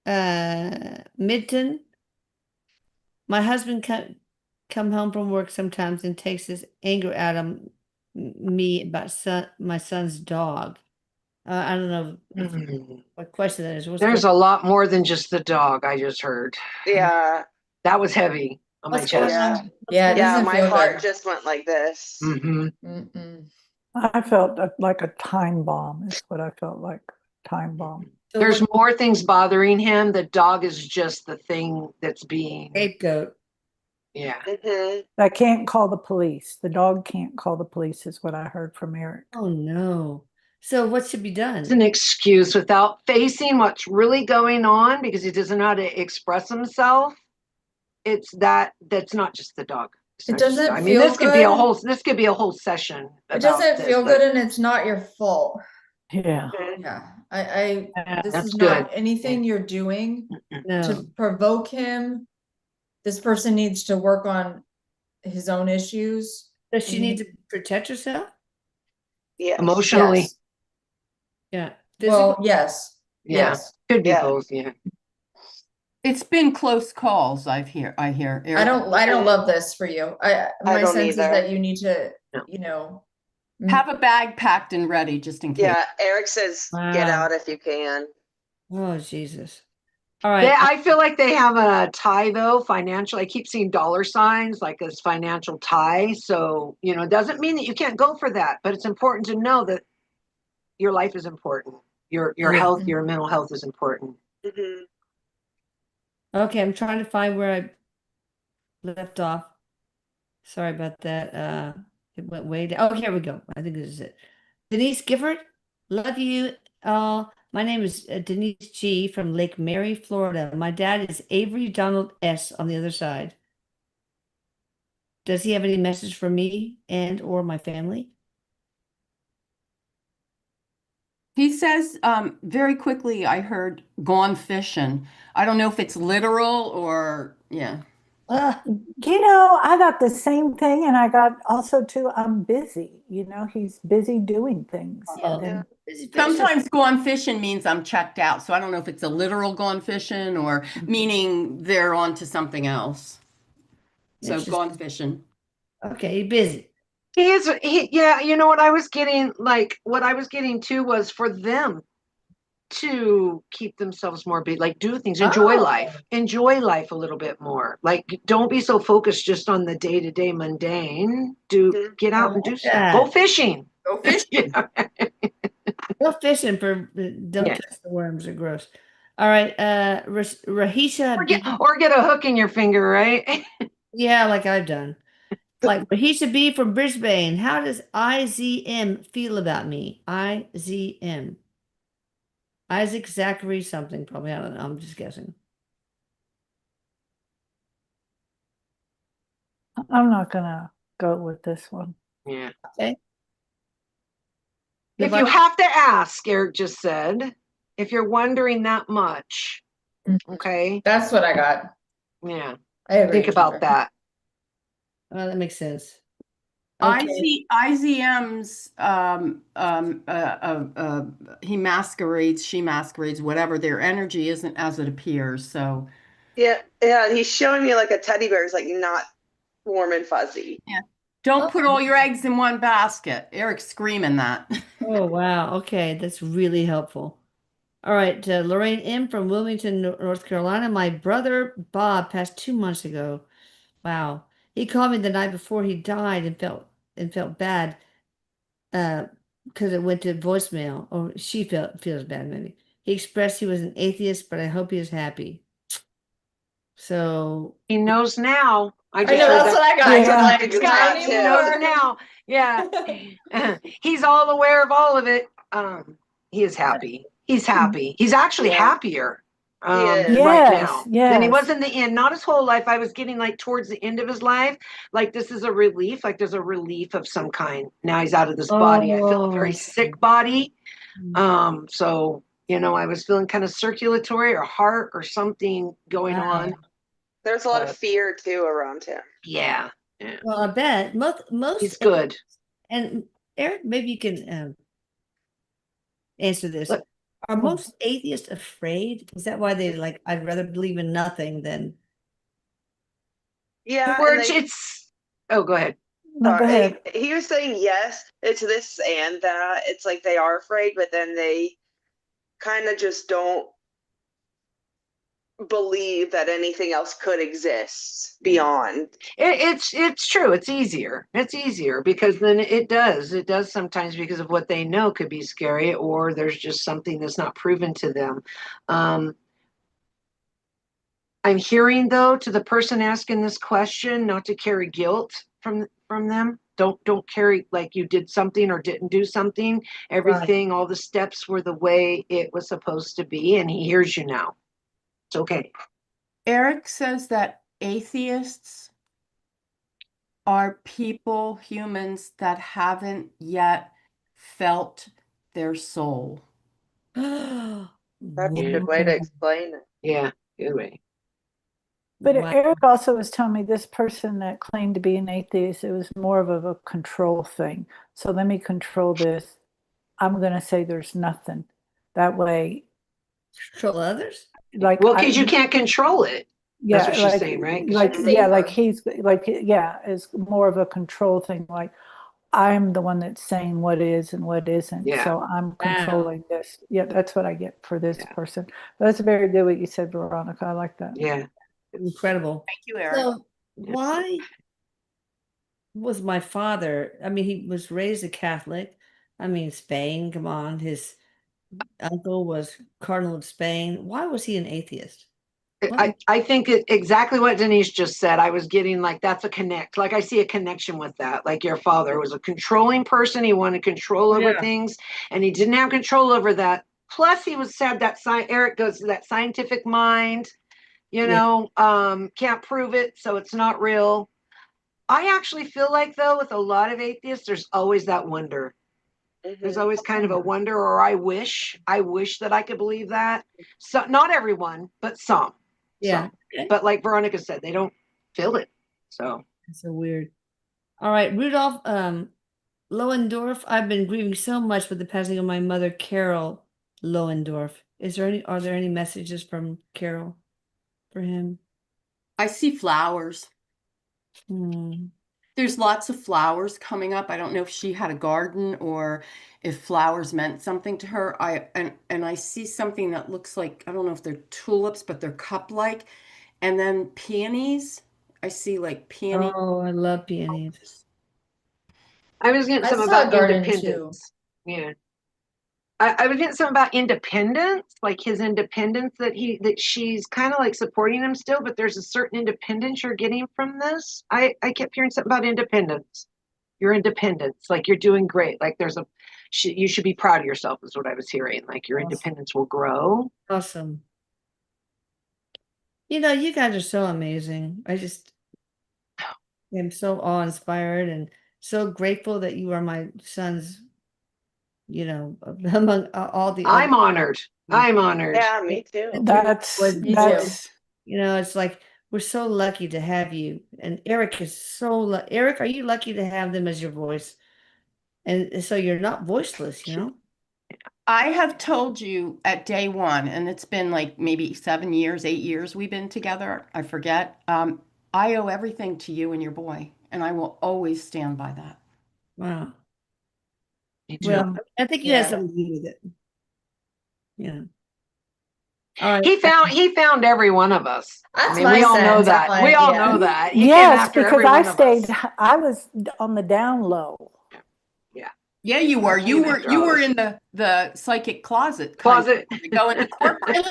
Midton. My husband come home from work sometimes and takes his anger out on me about my son's dog. I don't know what question that is. What's There's going, a lot more than just the dog I just heard. Yeah. That was heavy on my what's going chest. Yeah. on? Yeah, it Yeah. doesn't My feel heart good. just went like this. Hmm. Mm-mm. I felt like a time bomb is what I felt like. Time bomb. So There's what more things bothering him. The dog is just the thing that's being, scapegoat? yeah. Hmm. I can't call the police. The dog can't call the police is what I heard from Erik. Oh no. So what should be It's an done? excuse without facing what's really going on because he doesn't know how to express himself. It's that's not just the dog. It's It not just the doesn't dog. I mean, feel this could be a good. whole session. It about doesn't this, feel but good and it's not your fault. Yeah. Yeah. I this That's is not good. anything you're doing No. to provoke him. This person needs to work on his own issues. Does she need to protect herself? Yes. Emotionally, Yes. Yeah. Well, Physically? yes. yeah. Yes. Could be Yeah. both, yeah. It's been close calls, I hear. I Erik. don't love this for you. I My don't sense is either. that you need to, No. you know, Have a bag packed and ready just in case. Yeah. Eric says, get Wow. out if you can. Oh, Jesus. All right. I feel like they have a tie though, financial. I keep seeing dollar signs like this financial tie. So, it doesn't mean that you can't go for that, but it's important to know that your life is important. Your Yeah. health, your mental health is important. Hmm. Okay, I'm trying to find where I left off. Sorry about that. It went way down. Oh, here we go. I think this is it. Denise Gifford, love you all. My name is Denise G from Lake Mary, Florida. My dad is Avery Donald S on the other side. Does he have any message for me and or my family? He says, very quickly, I heard gone fishing. I don't know if it's literal or, yeah. I got the same thing, and I got also too, I'm busy. He's busy doing things. Oh, And busy fishing. Sometimes gone fishing means I'm checked out. So I don't know if it's a literal gone fishing or meaning they're on to something else. So Interesting. gone fishing. Okay, busy. Yeah, what I was getting to was for them to keep themselves more big, like do things, enjoy life a little bit more. Like don't be so focused just on the day-to-day mundane. Get out and do stuff. Go fishing. Go fishing. Go fishing for don't Yeah. touch the worms, are gross. All right, Rahisha Or get a hook in your finger, right? yeah, like I've done. Like Rahisha B from Brisbane. How does IZM feel about me? IZM. Isaac Zachary something, probably. I don't know. I'm just guessing. I'm not gonna go with this one. Yeah. Okay. If you have to ask, Erik just said, if you're wondering that much, okay? that's what I got. Yeah. I agree. Think about that. That makes sense. Okay. IZM's he masquerades, she masquerades, whatever, their energy isn't as it appears. So Yeah. Yeah. He's showing me like a teddy bear is like not warm and fuzzy. yeah. Don't put all your eggs in one basket. Eric's screaming that. Oh, wow. Okay, that's really helpful. All right, Lorraine M from Wilmington, North Carolina. My brother Bob passed 2 months ago. Wow. He called me the night before he died and felt bad because it went to voicemail, or she feels bad maybe. He expressed he was an atheist, but I hope he is happy. So He knows now. I know, that's what I got. Yeah. You're like, He got knows He any knows more? now. Yeah. He's all aware of all of it. He is happy. He's happy. He's actually happier is. right Yes, now than he yes. was in the end. Not his whole life. I was getting like towards the end of his life. Like this is a relief. Like there's a relief of some kind. Now he's out of this body. I feel a very sick body. So I was feeling kind of circulatory or heart or something going on. There's a lot of fear too around him. Yeah. Well, I bet most He's good. And Eric, maybe you can answer this. Look. Are most atheists afraid? Is that why they like, I'd rather believe in nothing than Yeah, Or and they, oh, go ahead. No, go sorry, ahead. he was saying yes, it's this and that. It's like they are afraid, but then they kind of just don't believe that anything else could exist beyond. It's true. It's easier. It's easier because then it does sometimes because of what they know could be scary, or there's just something that's not proven to them. I'm hearing though to the person asking this question not to carry guilt from them. Don't carry like you did something or didn't do something. Everything, all the steps were the way it was supposed to be, and he hears you now. It's okay. Erik says that atheists are people, humans that haven't yet felt their soul. That's a good way to explain it. Yeah, good way. But Wow. Eric also was telling me this person that claimed to be an atheist, it was more of a control thing. So let me control this. I'm going to say there's nothing. That way, control others? like, Well, because you can't control it. yeah, That's what she's like, saying, right? like, It's yeah, like safer. he's like, yeah, it's more of a control thing. Like, I'm the one that's saying what is and what isn't. Yeah. So I'm controlling this. Yeah, that's what I get for this person. That's very good what you said, Veronica. I like that. Yeah. Incredible. Thank you, Erik. So why was my father, I mean, he was raised a Catholic. I mean, Spain, come on. His uncle was Cardinal of Spain. Why was he an atheist? I think exactly what Denise just said. I was getting like that's a connect. Like I see a connection with that. Like your father was a controlling person. He wanted control over things, and he didn't have control over that. Plus, he was said that Erik goes to that scientific mind. You know, can't prove it, so it's not real. I actually feel like though, with a lot of atheists, there's always that wonder. There's always kind of a wonder, or I wish that I could believe that. So not everyone, but some. Yeah. Some. But like Veronica said, they don't feel it. So That's so weird. All right, Rudolph Lohendorf, I've been grieving so much with the passing of my mother, Carol Lohendorf. Are there any messages from Carol for him? I see flowers. Hmm. There's lots of flowers coming up. I don't know if she had a garden or if flowers meant something to her. And I see something that looks like, I don't know if they're tulips, but they're cup-like. And then peonies. I see like peony. Oh, I love peonies. I was getting I some saw a about garden, independence. Yeah. I was getting some about independence, like his independence that she's kind of like supporting him still, but there's a certain independence you're getting from this. I kept hearing something about independence. Your independence, like you're doing great. Like you should be proud of yourself is what I was hearing. Like your independence will grow. Awesome. You know, you guys are so amazing. I just am so awe-inspired and so grateful that you are my son's, among all the I'm other. honored. I'm honored. Yeah, me too. That's, Me too. that's, It's like we're so lucky to have you. And Erik is Erik, are you lucky to have them as your voice? And so you're not voiceless, you know? I have told you at day one, and it's been like maybe 7 years, 8 years we've been together. I forget. I owe everything to you and your boy, and I will always stand by that. Wow. Me too. Well, I think you had something to do with it. Yeah. All right. He found every one of us. That's I mean, my we all know sense. that. I'm We like, all yeah. know that. He came yes, after because every I one of us. stayed, I was on the down low. Yeah, you were. Came after all of us. In the psychic closet. Kind of, to go into corporate.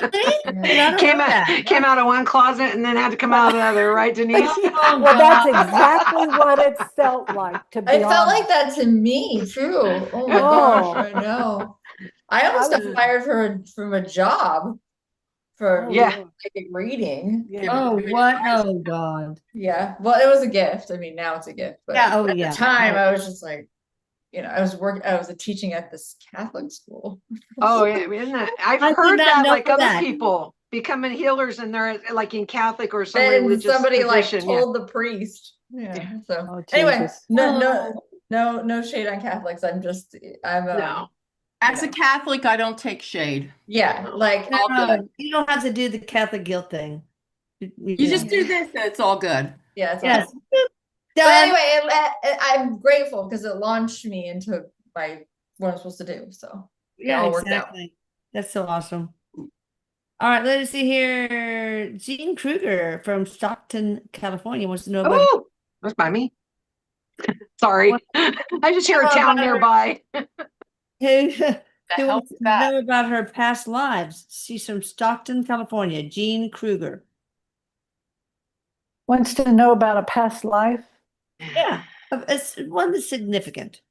Came out of one closet and then had to come out of the other, right, Denise? Oh, Well, that's God. exactly what it felt like, to be It felt like honest. that to me too. Oh my Oh. gosh, I know. I almost I got was- fired from a job for Oh, Yeah. psychic reading. Yeah. Oh, what? Oh, God. Yeah. Well, it was a gift. I mean, now it's a gift. But Yeah, oh, at yeah. the time, I was just like, I was teaching at this Catholic school. Oh yeah, isn't that? I've I did heard not that know like other that. people becoming healers and they're like in Catholic or some Then religious somebody like position. told the priest, Yeah. So Oh, anyway, Jesus. no shade on Catholics. I'm No. As a Catholic, I don't take shade. yeah, like All good. You don't have to do the Catholic guilt thing. You just do this and it's all good. yeah, it's all Yes. good. But Done. anyway, I'm grateful because it launched me into what I'm supposed to do. So it Yeah, all worked out. exactly. That's so awesome. All right, let us see here. Gene Kruger from Stockton, California wants to know about Oh, that's by me. Sorry. I just hear a town nearby. who, The who hell wants is to that? know about her past lives. She's from Stockton, California. Gene Kruger. Wants to know about a past life. Yeah, it's one that's significant.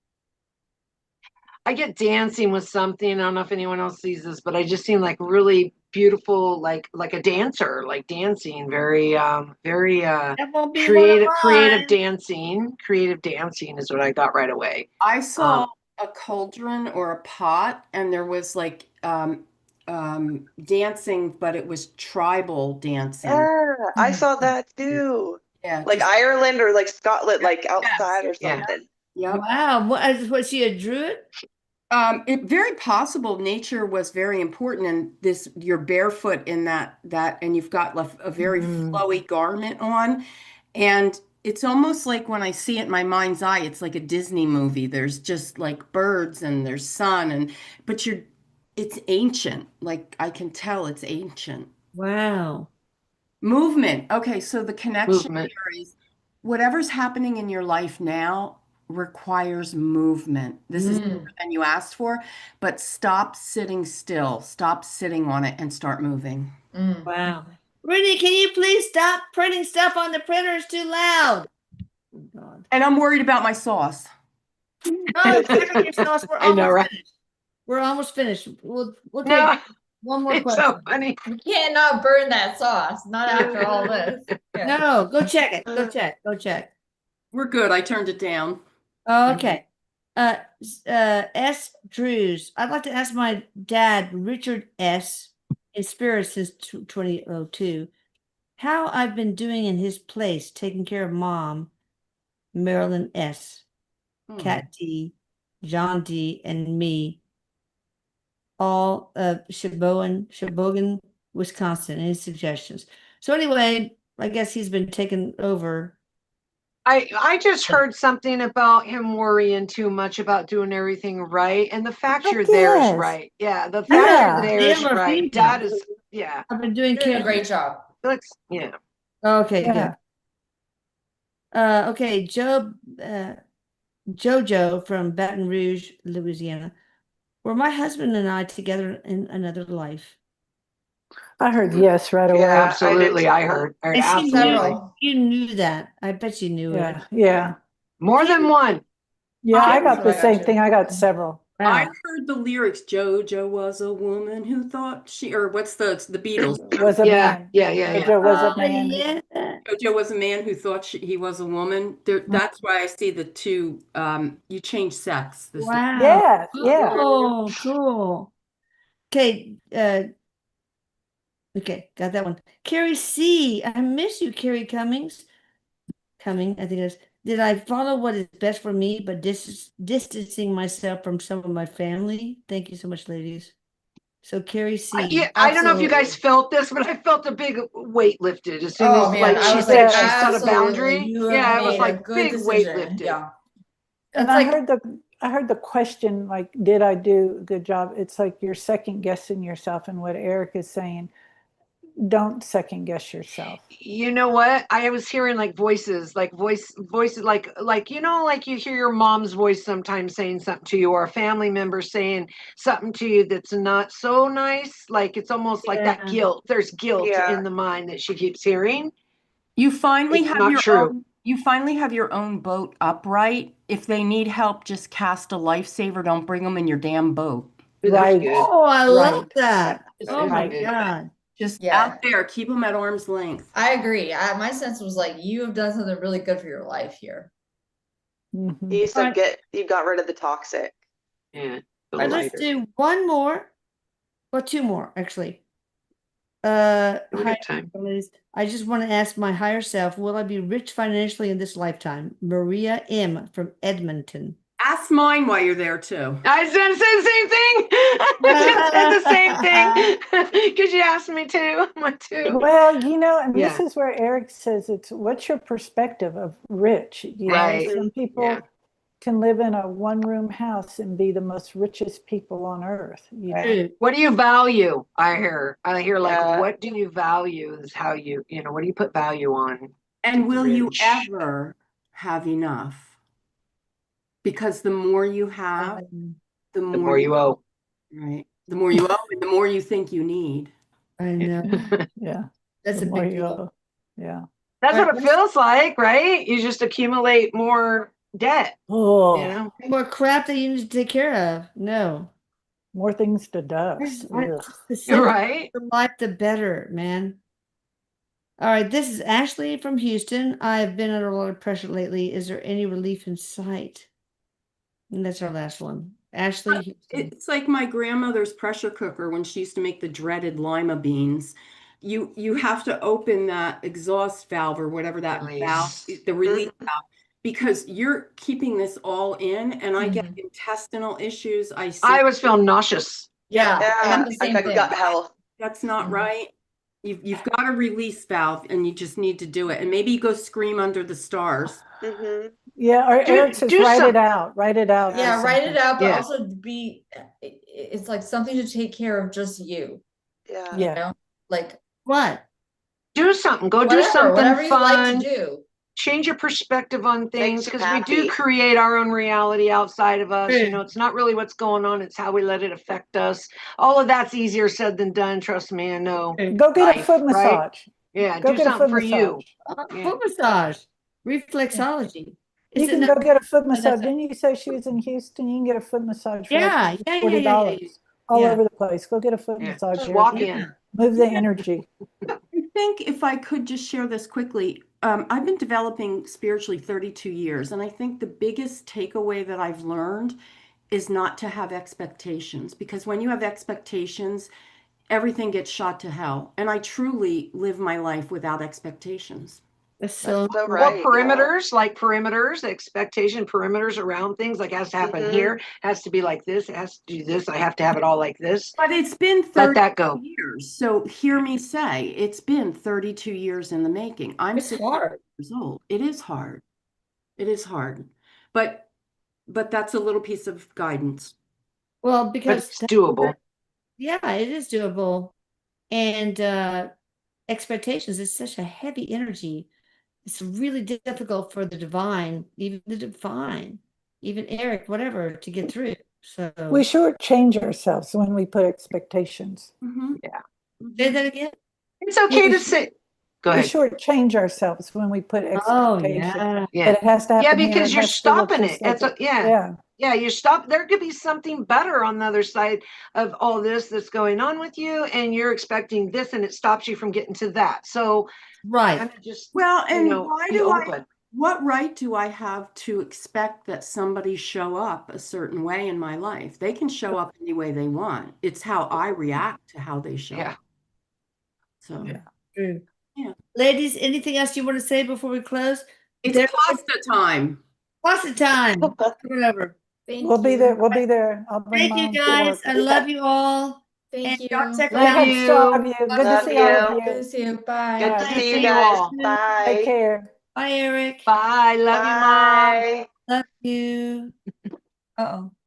I get dancing with something. I don't know if anyone else sees this, but I just seem like really beautiful, like a dancer, like dancing, very That won't be creative, one of creative mine. dancing. Creative dancing is what I got right away. I saw a cauldron or a pot, and there was like dancing, but it was tribal dancing. Yeah, I saw that too. Yeah, Like just Ireland or like Scotland, like yes. outside or Yeah. something. yep. Wow, was she a druid? It very possible nature was very important, and this you're barefoot in that and you've got a very flowy garment on, and it's almost like when I see it in my mind's eye, it's like a Disney movie. There's just like birds and there's sun but it's ancient. Like I can tell it's ancient. Wow. Movement. Okay, so the connection Movement. here is whatever's happening in your life now requires movement. This is more than you asked for, but stop sitting still, stop sitting on it and start moving. Wow. Rudy, can you please stop printing stuff on the printer? It's too loud. Oh, God. And I'm worried about my sauce. Oh, check on your sauce. We're I know, almost right? finished. We're almost finished. We'll take No, one more it's question. so funny. You can't not burn that sauce. Not after all this. Yeah. No, go check it. Go check. Go check. We're good. I turned it down. Okay. S. Drews. I'd like to ask my dad, Richard S., in spirit since 2002, how I've been doing in his place, taking care of mom, Marilyn S., Cat D., John D., and me, all of Sheboygan, Wisconsin. Any suggestions? So anyway, I guess he's been taken over. I just heard something about him worrying too much about doing everything right, and the fact you're Heck there is yes. right. Yeah, the fact Yeah. you're there is Male or right. female? That is, yeah. I've been doing You're doing a care. great job. Let's, yeah. Okay, Yeah. good. Okay, Jojo from Baton Rouge, Louisiana. Were my husband and I together in another life? I heard yes right away. Yeah. Absolutely, I heard. And she Absolutely. Several. you knew that. I bet you knew Yeah. it. Yeah. More than one. Yeah. I That's got what the I got same too. thing. I got several. I Wow. heard the lyrics. Jojo was a woman who thought or what's the Beatles? Was a Yeah, man. yeah. Jojo was a Oh, man. yeah. Jojo was a man who thought he was a woman. That's why I see the two. You change sex. Wow. Yeah. Yeah. Oh, cool. Okay, okay, got that one. Carrie C. I miss you, Carrie Cummings. I think it is. Did I follow what is best for me, but distancing myself from some of my family? Thank you so much, ladies. So Carrie C. Yeah, I don't know if you guys Absolutely. felt this, but I felt a big weight lifted as soon Oh as man, like I she was said like, she set a absolutely, boundary. you have Yeah, it was made like a good big weight decision. lifted. Yeah. And It's like I heard the question, like, did I do a good job? It's like you're second guessing yourself, and what Erik is saying, don't second guess yourself. You know what? I was hearing like voices, voices like you know, like you hear your mom's voice sometimes saying something to you, or a family member saying something to you that's not so nice. Like it's almost like that Yeah. guilt. There's guilt Yeah. in the mind that she keeps hearing. You finally It's have not your true. own. You finally have your own boat upright. If they need help, just cast a lifesaver. Don't bring them in your damn boat. That's Right. good. Oh, I love Right. that. Just Oh my right. God. Just Yeah. out there, keep them at arm's length. I agree. My sense was like, you have done something really good for your life here. Mhm. You said Alright. you got rid of the toxic. Yeah. All right, let's do one more, or two more, actually. Higher good time. abilities. I just want to ask my higher self, will I be rich financially in this lifetime? Maria M. from Edmonton. Ask mine while you're there too. I was gonna say the same thing. I was gonna say the same thing because you asked me to. Mine too. Well, you know, and this Yeah. is where Eric says it's what's your perspective of rich? You know, Right. some people Yeah. can live in a one-room house and be the most richest people on earth, you know. True. What do you value? I hear like, Yeah. what do you value is how you know, what do you put value on? And will you Rich. ever have enough? Because the more you have, the The more more you owe. right. The more you owe and the more you think you need. I know. Yeah. That's the a more big you deal. owe. Yeah. That's Right, what it feels like, right? You just accumulate more debt, Oh, you know? More crap that you need to take care of. No. more things to dust. Ugh. The simpler Right? the life, the better, man. All right, this is Ashley from Houston. I've been under a lot of pressure lately. Is there any relief in sight? And that's our last one. Ashley, Houston. It's like my grandmother's pressure cooker when she used to make the dreaded lima beans. You have to open that exhaust valve or whatever that valve, Release. the release valve, because you're keeping this all in, and I get Mhm. intestinal issues. I see I always feel nauseous. Yeah. Yeah, I have the I've same got thing. gut health. that's not Mhm. right. You've got a release valve, and you just need to do it. And maybe you go scream under the stars. Hmm. Yeah, or Eric says do write it some- out. Write it out. Yeah, as write it something. out, but Yeah. also it's like something to take care of just you. Yeah. You Yeah. know? Like What? Do something. Go do whatever, something whatever you like fun. to do. Change your perspective on things you because we do happy. create our own reality outside of us. You True. know, it's not really what's going on, it's how we let it affect us. All of that's easier said than done. Trust me, I know. Go get a Life, foot right? massage. Yeah, Go do get a something foot for you. massage. Yeah. Foot massage. Reflexology. You Is it can not? go get a foot that's massage. a- Didn't you say she was in Houston? You can get a foot massage for Yeah, like yeah, $40 yeah, yeah, yeah. all Yeah. over the place. Go get a foot Yeah. massage. Just Eric. walk Yeah. in. Move the energy. I think if I could just share this quickly, I've been developing spiritually 32 years, and I think the biggest takeaway that I've learned is not to have expectations, because when you have expectations, everything gets shot to hell. And I truly live my life without expectations. That's so So true. What right. perimeters, like perimeters, expectation perimeters around things, like has to happen Mhm. here, has to be like this, it has to do this, I have to have it all like this. But it's been Let 30 that go. years. So hear me say, it's been 32 years in the making. I'm It's 60 hard. years old. It is hard. It is hard. But that's a little piece of guidance. Well, But because it's doable. yeah, it is doable. And expectations is such a heavy energy. It's really difficult for the divine, even Eric, whatever, to get through. So We shortchange ourselves when we put expectations. Mhm. Yeah. say that again. It's okay We to sh- say, go We ahead. shortchange ourselves when we put Oh expectations. yeah. Yeah. That it has to happen Yeah, here, because it you're has to look stopping just it. like That's it. Yeah. Yeah, you stop. There could be something better on the other side of all this that's going on with you, and you're expecting this, and it stops you from getting to that. So Right. kind of just Well, you and know, why be do open. what right do I have to expect that somebody show up a certain way in my life? They can show up any way they want. It's how I react to how they show Yeah. up. So Yeah. True. Yeah. Ladies, anything else you want to say before we close? it's There- pasta time. Pasta time. Whatever. Thank We'll be you. there. We'll be there. I'll bring Thank you mom to guys. work. I love you all. Thank And y'all you. check Love out. you. all of you. Good to Love see all of you. you. Good to see you. Bye. Good Good to to see see you you guys. all. Take Bye. care. Bye, Eric. Bye. Love you, Mom. Bye. Love you. Uh-oh.